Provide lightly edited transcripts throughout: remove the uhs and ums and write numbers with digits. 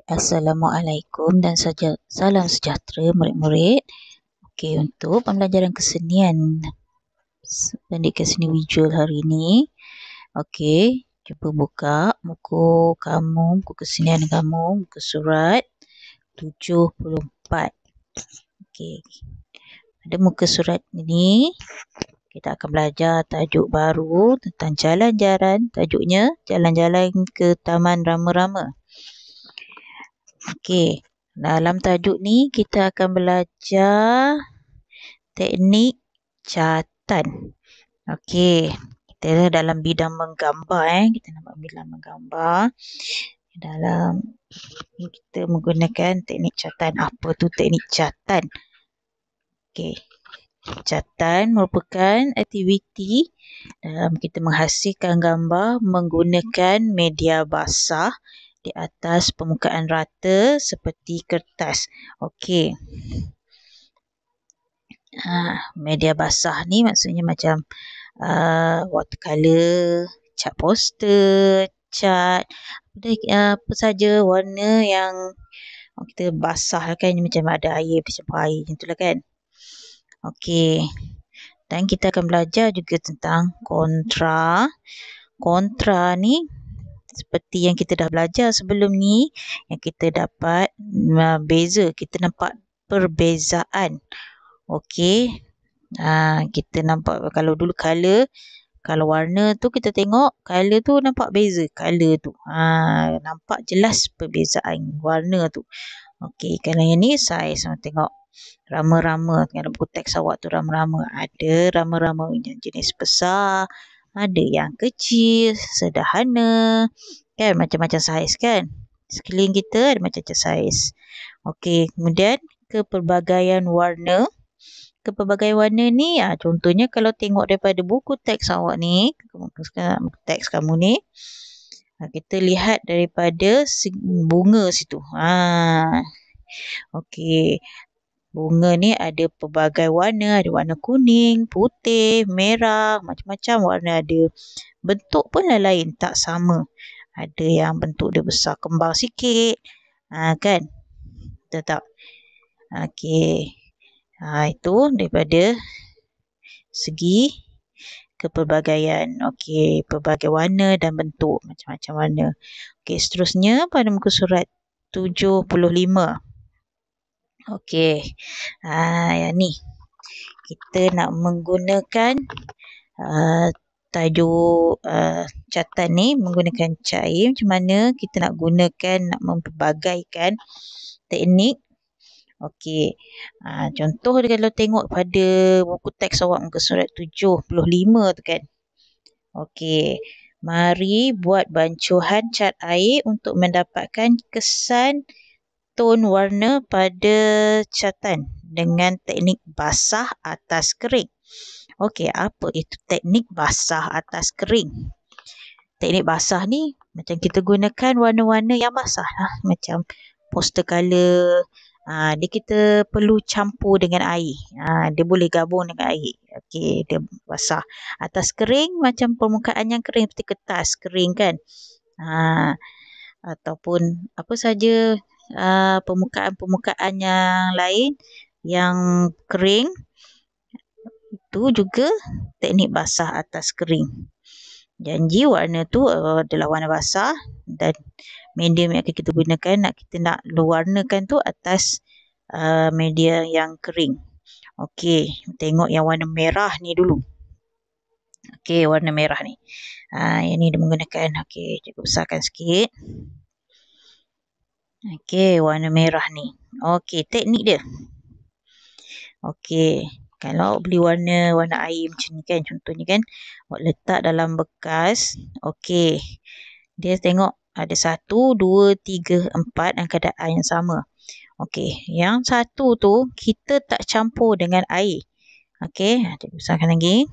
Assalamualaikum dan salam sejahtera murid-murid. Okey, untuk pembelajaran kesenian pendidikan seni visual hari ini. Okey, cuba buka buku kesenian kamu, muka surat 74. Okey. Pada muka surat ini kita akan belajar tajuk baru tentang jalan-jalan, tajuknya jalan-jalan ke Taman Rama-Rama. Okey, dalam tajuk ni kita akan belajar teknik catan. Okey, kita dalam bidang menggambar kita nak bidang menggambar. Dalam kita menggunakan teknik catan. Apa tu teknik catan? Okey. Catan merupakan aktiviti dalam kita menghasilkan gambar menggunakan media basah di atas permukaan rata seperti kertas. Okey. Media basah ni maksudnya macam watercolor, cat poster, cat, apa saja warna yang kita basah kan, macam ada air, bercampur air macam tu lah kan. Okey. Dan kita akan belajar juga tentang kontra. Kontra ni seperti yang kita dah belajar sebelum ni, yang kita dapat beza, kita nampak perbezaan. Okey. Kita nampak kalau dulu color, kalau warna tu kita tengok color tu nampak beza, color tu. Nampak jelas perbezaan warna tu. Okey, kalau yang ni saiz, tengok rama-rama, dalam buku teks awak tu rama-rama. Ada rama-rama yang jenis besar, ada yang kecil, sederhana, kan macam-macam saiz kan. Sekeliling kita ada macam-macam saiz. Okey, kemudian kepelbagaian warna. Kepelbagaian warna ni, contohnya kalau tengok daripada buku teks awak ni, buku teks kamu ni, kita lihat daripada bunga situ. Okey. Bunga ni ada pelbagai warna, ada warna kuning, putih, merah, macam-macam warna ada. Bentuk pun lain, tak sama. Ada yang bentuk dia besar kembar sikit. Kan? Betul tak? Okey. Itu daripada segi kepelbagaian. Okey, pelbagai warna dan bentuk, macam-macam warna. Okey, seterusnya pada muka surat 75. Okey. Yang ni. Kita nak menggunakan tajuk catan ni menggunakan cat air. Macam mana kita nak gunakan, nak mempelbagaikan teknik. Okey. Contoh dia kalau tengok pada buku teks awak muka surat 75 tu kan. Okey. Mari buat bancuhan cat air untuk mendapatkan kesan ton warna pada catan dengan teknik basah atas kering. Okey, apa itu teknik basah atas kering? Teknik basah ni macam kita gunakan warna-warna yang basah lah. Macam poster color. Dia kita perlu campur dengan air. Dia boleh gabung dengan air. Okey, dia basah. Atas kering macam permukaan yang kering seperti kertas kering kan. Ataupun apa saja permukaan-permukaan yang lain yang kering, itu juga teknik basah atas kering. Janji warna tu adalah warna basah dan medium yang kita gunakan kita nak warnakan tu atas media yang kering. Okey, tengok yang warna merah ni dulu. Okey, warna merah ni. Yang ni dia menggunakan, okey, cukup besarkan sikit. Okey, warna merah ni. Okey, teknik dia. Okey, kalau beli warna air macam ni kan, contohnya kan, awak letak dalam bekas. Okey, dia tengok ada 1, 2, 3, 4 dalam keadaan yang sama. Okey, yang satu tu kita tak campur dengan air. Okey, kita besarkan lagi.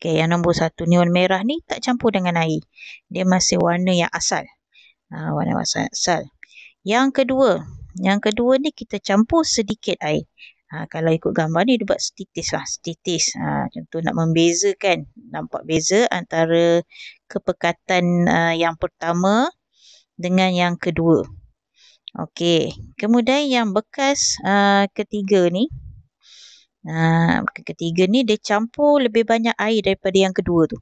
Okey, yang nombor 1 ni warna merah ni tak campur dengan air. Dia masih warna yang asal. Warna asal. Yang kedua ni kita campur sedikit air. Kalau ikut gambar ni dia buat setitis lah, setitis. Contoh nak membezakan, nampak beza antara kepekatan yang pertama dengan yang kedua. Okey. Kemudian yang bekas ketiga ni, ketiga ni dia campur lebih banyak air daripada yang kedua tu.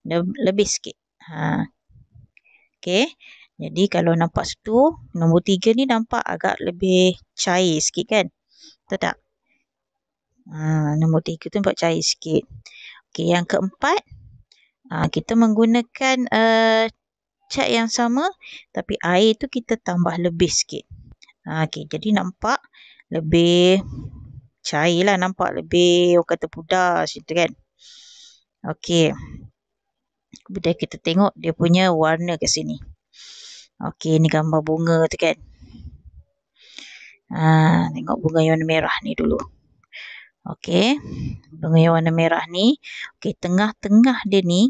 Lebih sikit. Okey. Jadi kalau nampak situ, nombor 3 ni nampak agak lebih cair sikit kan? Betul tak? Nombor 3 tu nampak cair sikit. Okey, yang keempat, kita menggunakan cat yang sama tapi air tu kita tambah lebih sikit. Okey, jadi nampak lebih cair lah, nampak lebih orang kata pudar macam tu kan. Okey. Kemudian kita tengok dia punya warna kat sini. Okey, ni gambar bunga tu kan. Tengok bunga yang warna merah ni dulu. Okey, bunga yang warna merah ni. Okey, tengah-tengah dia ni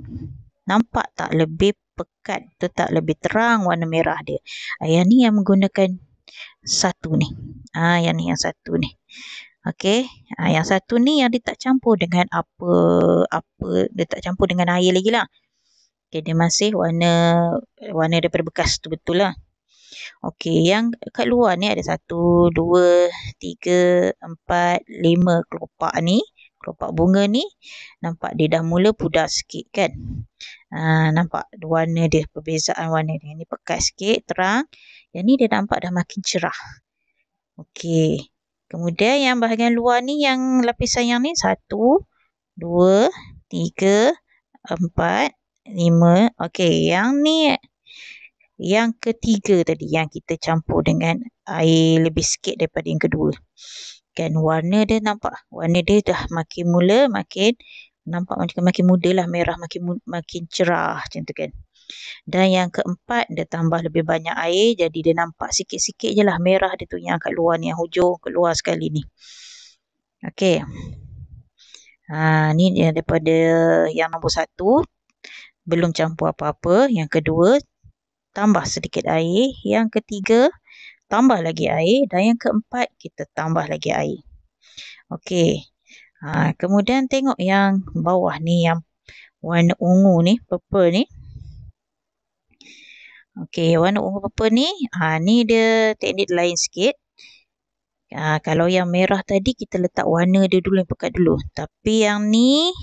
nampak tak lebih pekat tu, tak lebih terang warna merah dia. Yang ni yang menggunakan satu ni. Yang ni yang satu ni. Okey, yang satu ni yang dia tak campur dengan apa, dia tak campur dengan air lagi lah. Okey, dia masih warna daripada bekas tu betul lah. Okey, yang kat luar ni ada 1, 2, 3, 4, 5 kelopak ni. Kelopak bunga ni nampak dia dah mula pudar sikit kan. Nampak warna dia, perbezaan warna dia. Ni pekat sikit, terang. Yang ni dia nampak dah makin cerah. Okey. Kemudian yang bahagian luar ni, yang lapisan yang ni 1, 2, 3, 4, 5. Okey, yang ni yang ketiga tadi yang kita campur dengan air lebih sikit daripada yang kedua. Kan warna dia nampak, warna dia dah makin nampak makin muda lah, merah makin cerah macam tu kan. Dan yang keempat dia tambah lebih banyak air, jadi dia nampak sikit-sikit je lah merah dia tu yang kat luar ni, yang hujung keluar sekali ni. Okey. Ni dia daripada yang nombor 1 belum campur apa-apa. Yang kedua tambah sedikit air. Yang ketiga tambah lagi air. Dan yang keempat kita tambah lagi air. Okey. Kemudian tengok yang bawah ni, yang warna ungu ni, purple ni. Okey, warna ungu purple ni, ni dia teknik lain sikit. Kalau yang merah tadi kita letak warna dia dulu, yang pekat dulu. Tapi yang ni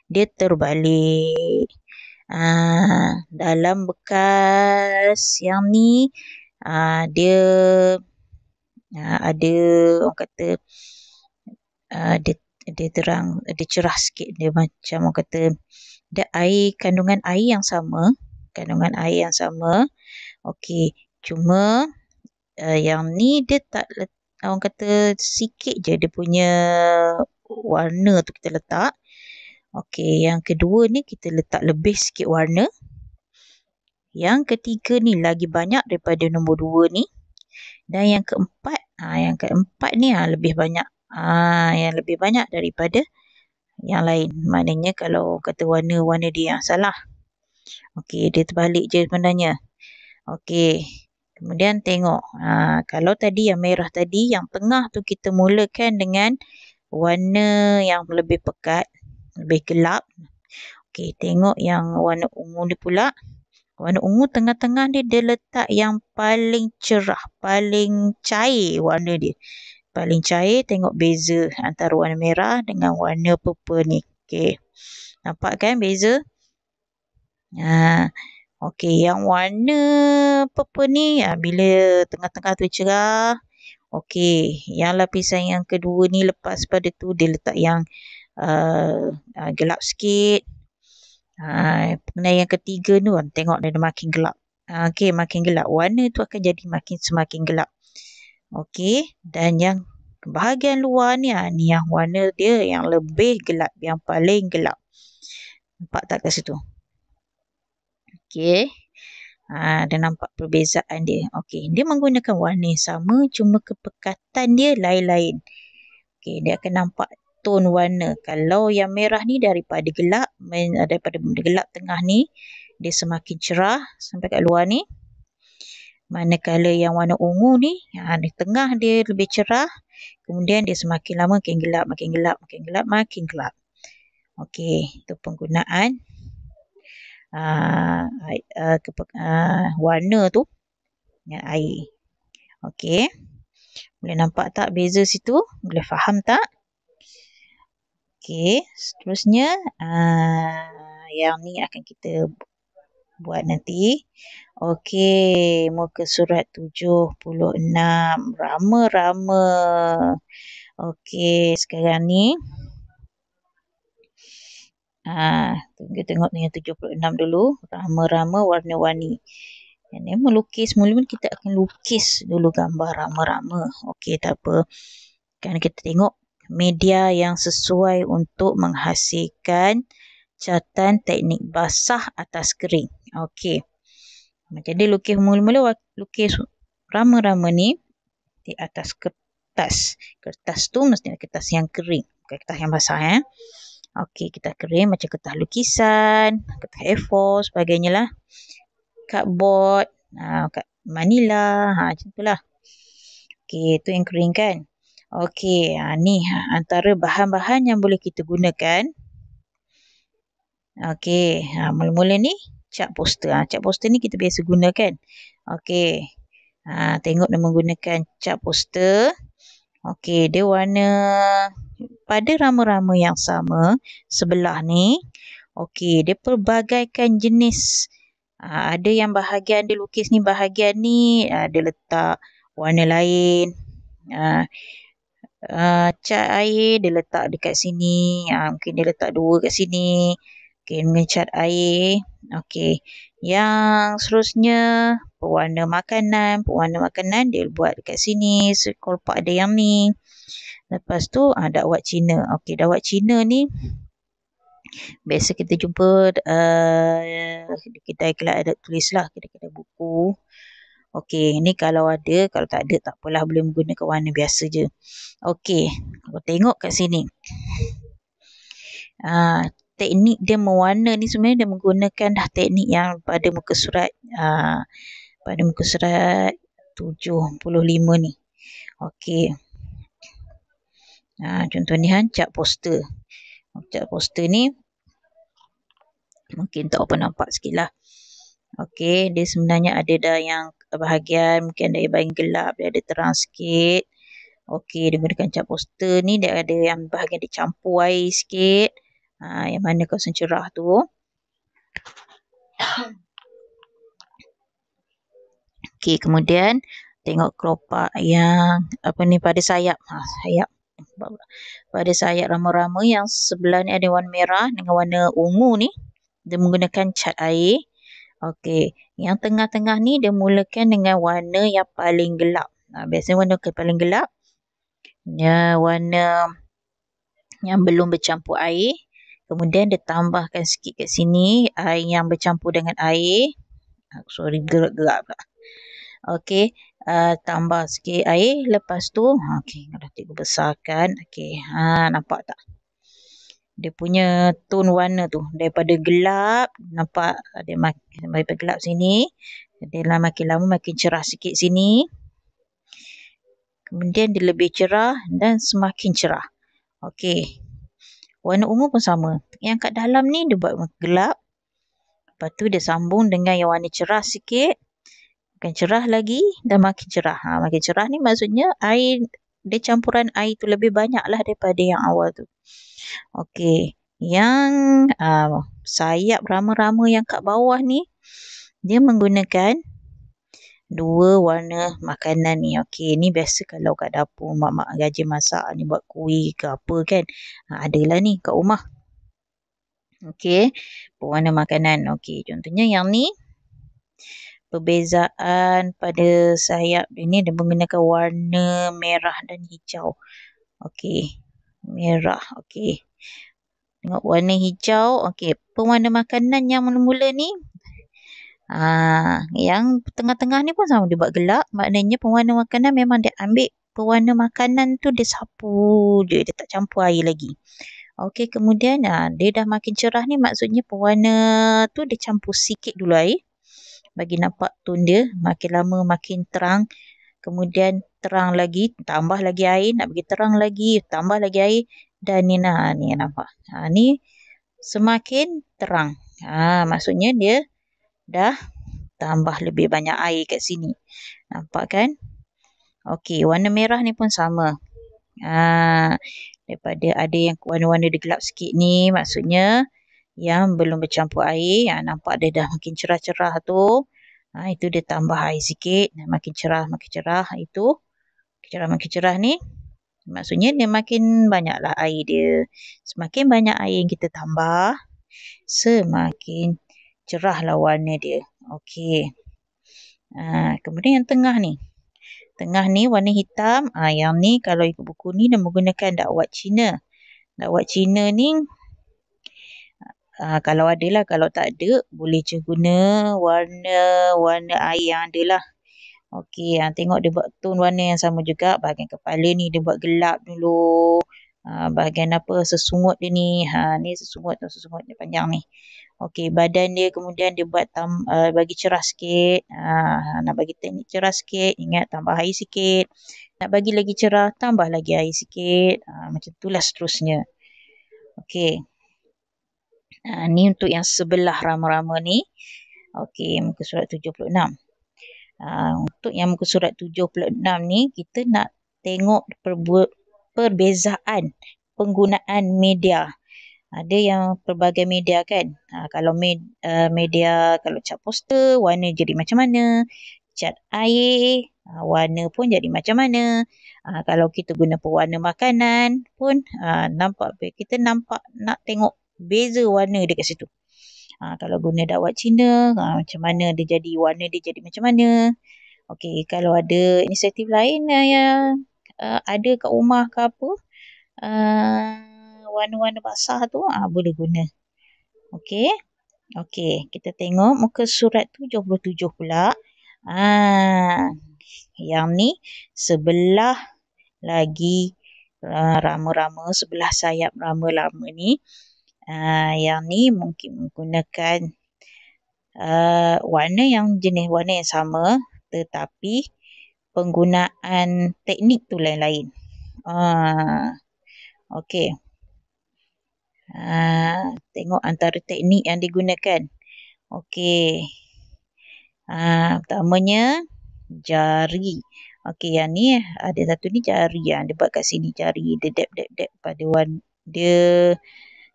dia terbalik. Dalam bekas yang ni dia ada orang kata dia terang, dia cerah sikit, dia macam orang kata dia kandungan air yang sama, okey, cuma yang ni dia tak orang kata sikit je dia punya warna tu kita letak. Okey, yang kedua ni kita letak lebih sikit warna. Yang ketiga ni lagi banyak daripada nombor 2 ni. Dan yang keempat ni lebih banyak. Yang lebih banyak daripada yang lain. Maknanya kalau kata warna dia yang salah. Okey, dia terbalik je sebenarnya. Okey. Kemudian tengok. Kalau tadi yang merah tadi, yang tengah tu kita mulakan dengan warna yang lebih pekat, lebih gelap. Okey, tengok yang warna ungu ni pula. Warna ungu tengah-tengah ni dia letak yang paling cerah, paling cair warna dia. Paling cair, tengok beza antara warna merah dengan warna purple ni. Okey. Nampak kan beza? Okey, yang warna purple ni bila tengah-tengah tu cerah. Okey, yang lapisan yang kedua ni lepas pada tu dia letak yang gelap sikit. Pengenai yang ketiga tu tengok dia makin gelap. Okey, makin gelap. Warna tu akan jadi semakin gelap. Okey, dan yang bahagian luar ni, ni yang warna dia yang lebih gelap, yang paling gelap. Nampak tak kat situ? Okey. Dah nampak perbezaan dia. Okey, dia menggunakan warna yang sama, cuma kepekatan dia lain-lain. Okey, dia akan nampak tone warna. Kalau yang merah ni daripada gelap tengah ni, dia semakin cerah sampai kat luar ni. Manakala yang warna ungu ni, di tengah dia lebih cerah. Kemudian dia semakin lama makin gelap, makin gelap, makin gelap, makin gelap. Okey, itu penggunaan warna tu dengan air. Okey. Boleh nampak tak beza situ? Boleh faham tak? Okey, seterusnya yang ni akan kita buat nanti. Okey, muka surat 76. Rama-rama. Okey, sekarang ni tunggu tengok yang 76 dulu. Rama-rama warna-warni. Yang ni melukis. Mula-mula kita akan lukis dulu gambar rama-rama. Okey, tak apa. Kan kita tengok media yang sesuai untuk menghasilkan catatan teknik basah atas kering. Okey. Jadi lukis mula-mula lukis rama-rama ni di atas kertas. Kertas tu mesti kertas yang kering, bukan kertas yang basah. Okey, kita kering macam kertas lukisan, kertas A4 sebagainya lah. Cardboard, manila, macam tu lah. Okey, tu yang kering kan. Okey, ni antara bahan-bahan yang boleh kita gunakan. Okey, mula-mula ni cat poster. Cat poster ni kita biasa gunakan. Okey, tengok dia menggunakan cat poster. Okey, dia warna pada rama-rama yang sama sebelah ni. Okey, dia pelbagaikan jenis. Ada yang bahagian dia lukis ni, bahagian ni dia letak warna lain. Cat air dia letak dekat sini. Mungkin dia letak 2 kat sini. Okey, cat air. Okey, yang seterusnya pewarna makanan. Pewarna makanan dia buat dekat sini. Kolpak ada yang ni. Lepas tu dakwat Cina. Okey, dakwat Cina ni biasa kita jumpa di kedai adat tulis lah, kedai-kedai buku. Okey, ni kalau ada, kalau tak ada tak apalah, boleh menggunakan warna biasa je. Okey, kalau tengok kat sini. Teknik dia mewarna ni sebenarnya dia menggunakan teknik yang pada muka surat pada muka surat 75 ni. Okey. Contoh ni cat poster. Cat poster ni mungkin tak apa nampak sikit lah. Okey, dia sebenarnya ada dah yang bahagian mungkin ada bahagian gelap, dia ada terang sikit. Okey, dia gunakan cat poster ni dia ada yang bahagian dicampur air sikit. Yang mana kawasan cerah tu. Okey, kemudian tengok kelopak yang pada sayap. Sayap. Pada sayap rama-rama yang sebelah ni ada warna merah dengan warna ungu ni. Dia menggunakan cat air. Okey, yang tengah-tengah ni dia mulakan dengan warna yang paling gelap. Biasanya warna paling gelap. Warna yang belum bercampur air. Kemudian dia tambahkan sikit kat sini air yang bercampur dengan air. Sorry, gerak-gerak pula. Okey, tambah sikit air. Lepas tu, okey, kalau cikgu besarkan. Okey, nampak tak? Dia punya tone warna tu. Daripada gelap, nampak dia daripada gelap sini. Dia makin lama makin cerah sikit sini. Kemudian dia lebih cerah dan semakin cerah. Okey. Warna ungu pun sama. Yang kat dalam ni dia buat gelap. Lepas tu dia sambung dengan yang warna cerah sikit. Makin cerah lagi dan makin cerah. Makin cerah ni maksudnya air, dia campuran air tu lebih banyak lah daripada yang awal tu. Okey. Yang sayap rama-rama yang kat bawah ni, dia menggunakan 2 warna makanan ni. Okey, ni biasa kalau kat dapur mak-mak gaji masak ni buat kuih ke apa kan. Adalah ni kat rumah. Okey, pewarna makanan. Okey, contohnya yang ni. Perbezaan pada sayap ini dia menggunakan warna merah dan hijau. Okey, merah. Okey. Tengok warna hijau. Okey, pewarna makanan yang mula-mula ni. Yang tengah-tengah ni pun sama, dia buat gelap. Maknanya pewarna makanan memang dia ambil pewarna makanan tu dia sapu je, dia tak campur air lagi. Okey, kemudian dia dah makin cerah ni, maksudnya pewarna tu dia campur sikit dulu air bagi nampak tone dia. Makin lama makin terang. Kemudian terang lagi, tambah lagi air, nak bagi terang lagi, tambah lagi air. Dan ni nampak. Ni semakin terang. Maksudnya dia dah tambah lebih banyak air kat sini. Nampak kan? Okey, warna merah ni pun sama. Daripada ada yang warna-warna dia gelap sikit ni, maksudnya yang belum bercampur air. Nampak dia dah makin cerah-cerah tu. Itu dia tambah air sikit. Makin cerah, makin cerah. Itu makin cerah ni. Maksudnya dia makin banyaklah air dia. Semakin banyak air yang kita tambah, semakin cerahlah warna dia. Okey. Kemudian yang tengah ni. Tengah ni warna hitam. Yang ni kalau ikut buku ni dia menggunakan dakwat Cina. Dakwat Cina ni kalau ada lah, kalau tak ada boleh je guna warna air yang ada lah. Okey, tengok dia buat tone warna yang sama juga. Bahagian kepala ni dia buat gelap dulu. Bahagian sesungut dia ni. Ni sesungut dia panjang ni. Okey, badan dia kemudian dia buat bagi cerah sikit. Nak bagi teknik cerah sikit, ingat tambah air sikit. Nak bagi lagi cerah, tambah lagi air sikit. Macam itulah seterusnya. Okey. Ni untuk yang sebelah rama-rama ni. Okey, muka surat 76. Untuk yang muka surat 76 ni, kita nak tengok perbezaan penggunaan media. Ada yang pelbagai media kan. Kalau media, kalau cat poster, warna jadi macam mana. Cat air, warna pun jadi macam mana. Kalau kita guna pewarna makanan pun, kita nampak nak tengok beza warna dekat situ. Kalau guna dakwat Cina, macam mana dia jadi, warna dia jadi macam mana. Okey, kalau ada inisiatif lain yang ada kat rumah ke apa, warna-warna basah tu, boleh guna. Okey. Okey, kita tengok muka surat 77 pula. Yang ni sebelah lagi rama-rama, sebelah sayap rama-rama ni. Yang ni mungkin menggunakan jenis warna yang sama, tetapi penggunaan teknik tu lain-lain. Okey. Tengok antara teknik yang digunakan. Okey. Pertamanya jari. Okey, yang ni ada satu ni jari yang dia buat kat sini, jari dia dab pada warna, dia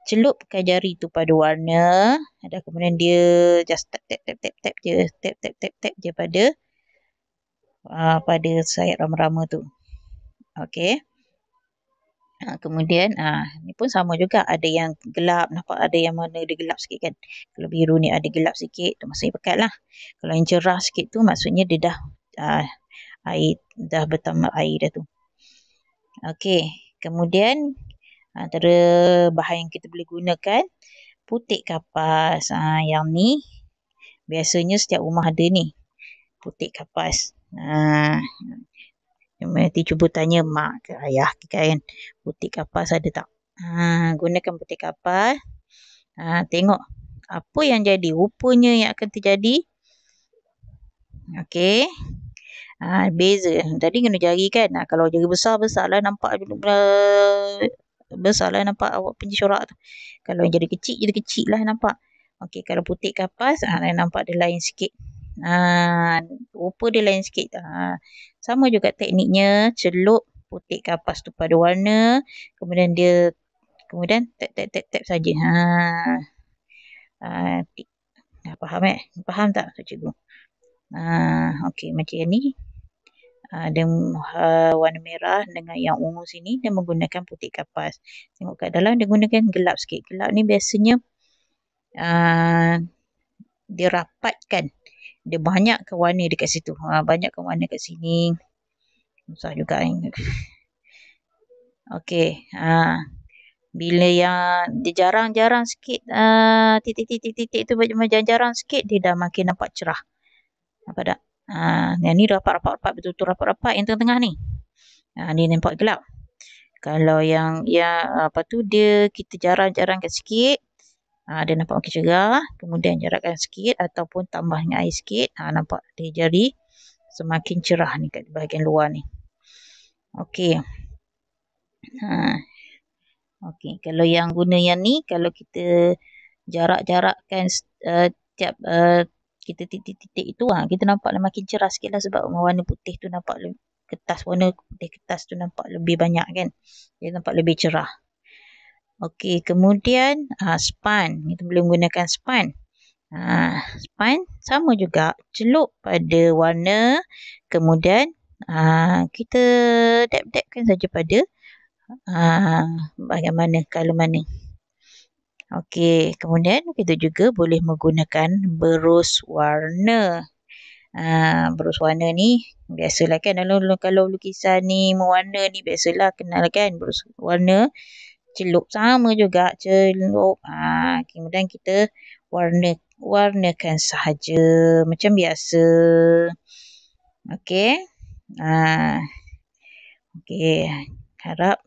celupkan jari tu pada warna, dan kemudian dia just tap je pada sayap rama-rama tu. Okey. Kemudian ni pun sama juga, ada yang gelap, nampak ada yang mana dia gelap sikit kan. Kalau biru ni ada gelap sikit, tu maksudnya pekat lah. Kalau yang cerah sikit tu maksudnya dia dah air, dah bertambah air dah tu. Okey, kemudian antara bahan yang kita boleh gunakan, putik kapas. Yang ni biasanya setiap rumah ada ni, putik kapas. Nanti cuba tanya mak ke ayah ke kan, putik kapas ada tak. Gunakan putik kapas. Tengok apa yang jadi, rupanya yang akan terjadi. Okey. Beza. Tadi kena jari kan. Kalau jari besar-besar lah nampak besar lah nampak awak punya corak tu. Kalau jari kecil lah nampak. Okey, kalau putik kapas nampak dia lain sikit. Rupa dia lain sikit. Sama juga tekniknya, celup putik kapas tu pada warna, kemudian tap saja. Faham Faham tak cikgu? Okey, macam ni. Ada warna merah dengan yang ungu sini, dia menggunakan putik kapas. Tengok kat dalam dia gunakan gelap sikit. Gelap ni biasanya dia rapatkan. Dia banyakkan warna dekat situ. Banyakkan warna kat sini. Susah juga ni. Okey. Bila yang dia jarang-jarang sikit, titik-titik tu macam jarang-jarang sikit, dia dah makin nampak cerah. Nampak tak? Yang ni rapat-rapat, betul-betul rapat-rapat yang tengah-tengah ni. Ni nampak gelap. Kalau yang dia kita jarang-jarangkan sikit, dia nampak makin cerah. Kemudian jarakkan sikit ataupun tambah dengan air sikit, nampak dia jadi semakin cerah ni kat bahagian luar ni. Okey. Okey, kalau yang guna yang ni, kalau kita jarakkan setiap kita titik-titik itu, kita nampaklah makin cerah sikit lah, sebab warna putih tu nampak kertas, warna putih kertas tu nampak lebih banyak kan. Dia nampak lebih cerah. Okey, kemudian span. Kita boleh menggunakan span. Span sama juga, celup pada warna, kemudian kita dab-dabkan saja pada bahagian mana, color mana. Okey, kemudian kita juga boleh menggunakan berus warna. Berus warna ni biasalah kan, kalau lukisan ni mewarna ni biasalah kenal kan, berus warna. Celup sama juga, celup. Kemudian kita warnakan sahaja macam biasa. Okey. Okey, harap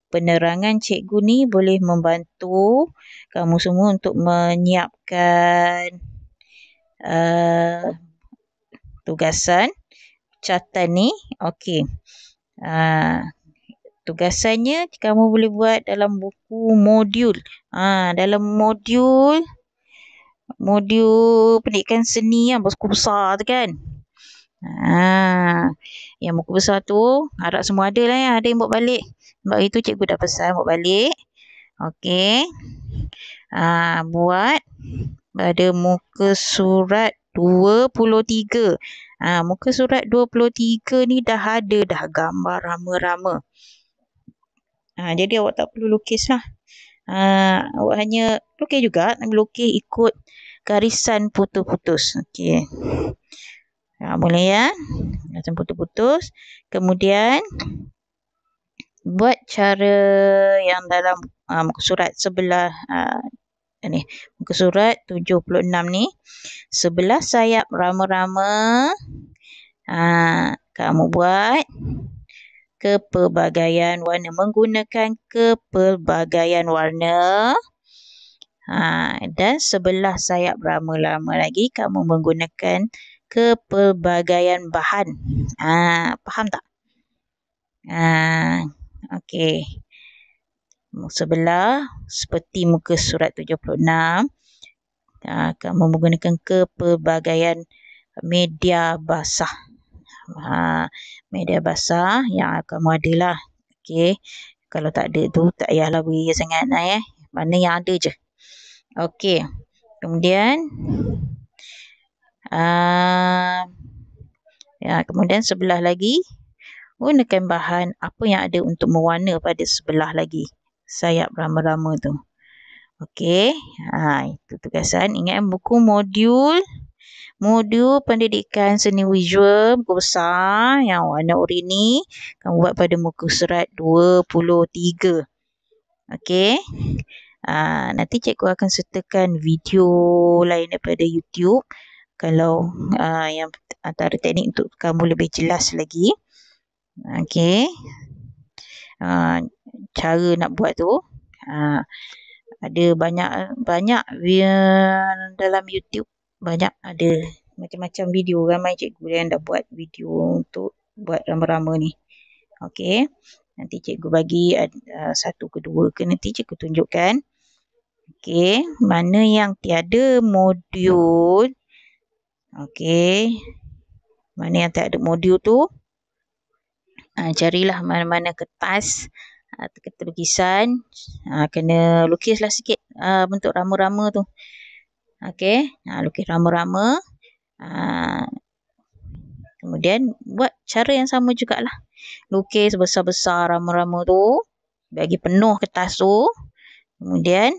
penerangan cikgu ni boleh membantu kamu semua untuk menyiapkan tugasan catatan ni. Okey. Tugasannya kamu boleh buat dalam buku modul. Dalam modul pendidikan seni yang buku besar tu kan. Yang buku besar tu harap semua ada lah ya. Ada yang bawa balik. Sebab itu cikgu dah pesan bawa balik. Okey. Buat pada muka surat 23. Muka surat 23 ni dah ada dah gambar rama-rama. Jadi awak tak perlu lukis lah. Awak hanya lukis juga. Lukis ikut garisan putus-putus. Okey. Boleh ya. Garisan putus-putus. Kemudian buat cara yang dalam muka surat sebelah ni. Muka surat 76 ni. Sebelah sayap rama-rama. Kamu buat kepelbagaian warna, menggunakan kepelbagaian warna. Dan sebelah sayap rama-rama lagi kamu menggunakan kepelbagaian bahan. Faham tak? Okey. Sebelah seperti muka surat 76, kamu menggunakan kepelbagaian media basah. Media basah yang kamu ada lah. Okey. Kalau tak ada tu tak payahlah beria sangat ya. Mana yang ada je. Okey. Kemudian kemudian sebelah lagi gunakan bahan apa yang ada untuk mewarna pada sebelah lagi sayap rama-rama tu. Okey. Itu tugasan. Ingat buku modul pendidikan seni visual buku besar yang warna oranye kamu buat pada muka surat 23. Okey. Nanti cikgu akan sertakan video lain daripada YouTube kalau yang antara teknik untuk kamu lebih jelas lagi. Okey. Cara nak buat tu ada banyak dalam YouTube, banyak ada macam-macam video, ramai cikgu yang dah buat video untuk buat rama-rama ni. Okey. Nanti cikgu bagi satu ke dua ke nanti cikgu tunjukkan. Okey, mana yang tiada modul. Okey. Mana yang tiada modul tu carilah mana-mana kertas lukisan, kena lukislah sikit bentuk rama-rama tu. Okey, lukis rama-rama. Kemudian buat cara yang sama jugalah. Lukis besar-besar rama-rama tu, bagi penuh kertas tu. Kemudian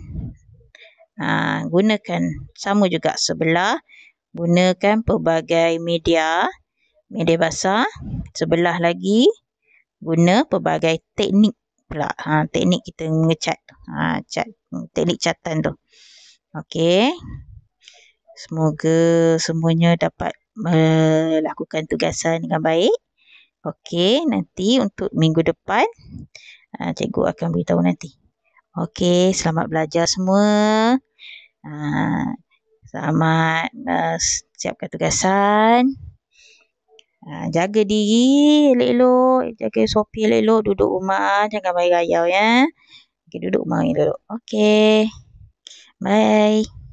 gunakan sama juga sebelah, gunakan pelbagai media basah. Sebelah lagi guna pelbagai teknik pula. Teknik kita mengecat. Teknik catatan tu. Okey. Semoga semuanya dapat melakukan tugasan dengan baik. Okey, nanti untuk minggu depan cikgu akan beritahu nanti. Okey, selamat belajar semua. Selamat siapkan tugasan. Jaga diri elok-elok, jaga SOP elok-elok, duduk rumah, jangan main rayau ya. Okey, duduk rumah elok. Okey. Bye.